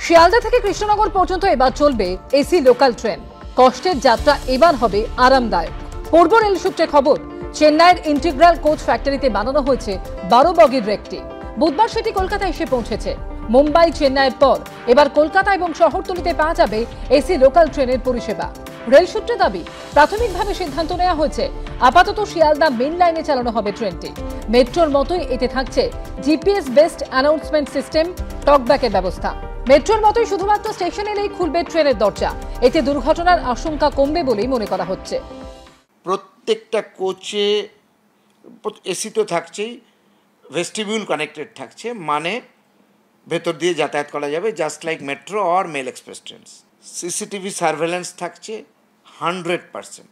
শিয়ালদা থেকে কৃষ্ণনগর পর্যন্ত এবার চলবে এসি লোকাল ট্রেন। কষ্টের যাত্রা এবার হবে আরামদায়ক। পূর্ব রেল সূত্রে খবর, চেন্নাইয়ের ইন্টিগ্রাল কোচ ফ্যাক্টরিতে বানানো হয়েছে 12 বগির রেকটি। বুধবার সেটি কলকাতায় এসে পৌঁছেছে। মুম্বাই চেন্নাইয়ের পর এবার কলকাতা এবং শহরতলিতে পাওয়া যাবে এসি লোকাল ট্রেনের পরিষেবা। রেল সূত্রে দাবি, প্রাথমিকভাবে সিদ্ধান্ত নেওয়া হয়েছে আপাতত শিয়ালদা মেন লাইনে চালানো হবে ট্রেনটি। মেট্রোর মতোই এতে থাকছে জিপিএস বেসড অ্যানাউন্সমেন্ট সিস্টেম, টকব্যাকের ব্যবস্থা। মেট্রোর মতোই শুধুমাত্র স্টেশন এলেই খুলবে ট্রেনের দরজা। এতে দুর্ঘটনার আশঙ্কা কমবে বলেই মনে করা হচ্ছে। প্রত্যেকটা কোচে এসি তো থাকছেই, ভেস্টিবিউল কানেক্টেড থাকছে, মানে ভেতর দিয়ে যাতায়াত করা যাবে, just like metro or mail express trains. CCTV surveillance থাকছে 100%।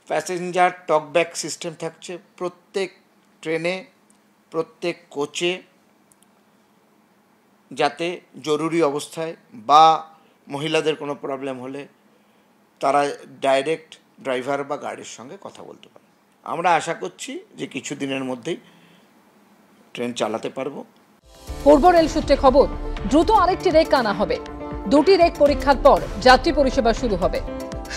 প্যাসেঞ্জার টকব্যাক সিস্টেম থাকছে প্রত্যেক ট্রেনে, প্রত্যেক কোচে, যাতে জরুরি অবস্থায় বা মহিলাদের কোনো প্রবলেম হলে তারা ডাইরেক্ট ড্রাইভার বা গাড়ির সঙ্গে কথা বলতে পারে। আমরা আশা করছি যে কিছুদিনের মধ্যেই ট্রেন চালাতে পারবো। পূর্ব রেল সূত্রে খবর, দ্রুত আরেকটি রেক আনা হবে। 2টি রেক পরীক্ষার পর যাত্রী পরিষেবা শুরু হবে।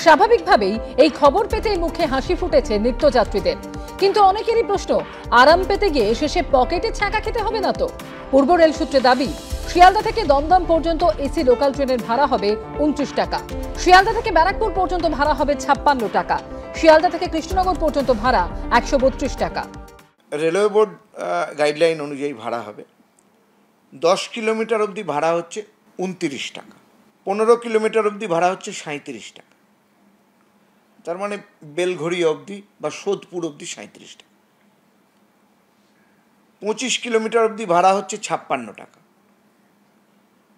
স্বাভাবিকভাবেই এই খবর পেতে মুখে হাসি ফুটেছে নিত্যযাত্রীদের। কিন্তু অনেকেরই প্রশ্ন, আরাম পেতে গিয়ে শেষে পকেটে ছ্যাঁকা খেতে হবে না তো? পূর্ব রেল সূত্রে দাবি, শিয়ালদা থেকে দমদম পর্যন্ত এসি লোকাল ট্রেনের ভাড়া হবে 29 টাকা। শিয়ালদা থেকে ব্যারাকপুর পর্যন্ত ভাড়া হবে 56 টাকা। শিয়ালদা থেকে কৃষ্ণনগর পর্যন্ত ভাড়া 132 টাকা। রেলওয়ে বোর্ড গাইডলাইন অনুযায়ী ভাড়া হবে। 10 কিলোমিটার অবধি ভাড়া হচ্ছে 29 টাকা। 15 কিলোমিটার অবধি ভাড়া হচ্ছে 37 টাকা। তার মানে বেলঘড়ি অবধি বা সোদপুর অবধি 37 টাকা। 25 কিলোমিটার অবধি ভাড়া হচ্ছে 56 টাকা,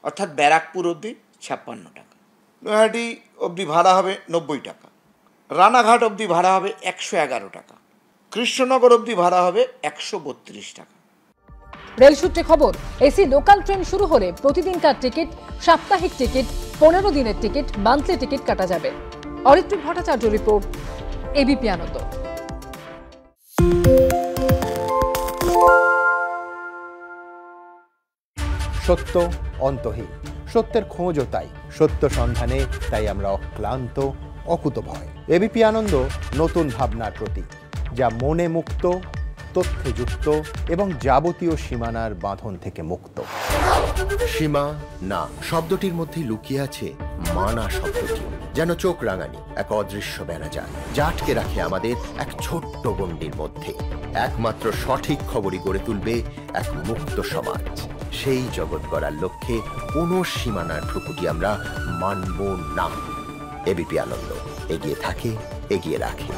অর্থাৎ ব্যারাকপুর অবধি 56 টাকা। নৈহাটি অবধি ভাড়া হবে 90 টাকা। রানাঘাট অবধি ভাড়া হবে 111 টাকা। কৃষ্ণনগর অবধি ভাড়া হবে 132 টাকা। রেল সূত্রে খবর, এসি লোকাল ট্রেন শুরু হলে প্রতিদিনকার টিকিট, সাপ্তাহিক টিকিট, 15 দিনের টিকিট, মান্থলি টিকিট কাটা যাবে। অরিত্রিক ভট্টাচার্য রিপোর্ট, এবিপি আনন্দ। সত্য অন্তহীন, সত্যের খোঁজও তাই, সত্য সন্ধানে তাই আমরা অক্লান্ত, অকুতভয়। এবিপি আনন্দ নতুন ভাবনার প্রতীক, যা মনে মুক্ত, তথ্যে যুক্ত এবং যাবতীয় সীমানার বাঁধন থেকে মুক্ত। সীমা না শব্দটির মধ্যে লুকিয়ে আছে মানা শব্দটি, যেন চোখ রাঙানি এক অদৃশ্য বেড়াজাল, যা আটকে রাখে আমাদের এক ছোট্ট গণ্ডির মধ্যে। একমাত্র সঠিক খবরই গড়ে তুলবে এক মুক্ত সমাজ। সেই জগৎ গড়ার লক্ষ্যে কোনো সীমানার ঠুকুটি আমরা মানব না। এবিপি আনন্দ এগিয়ে থাকে, এগিয়ে রাখে।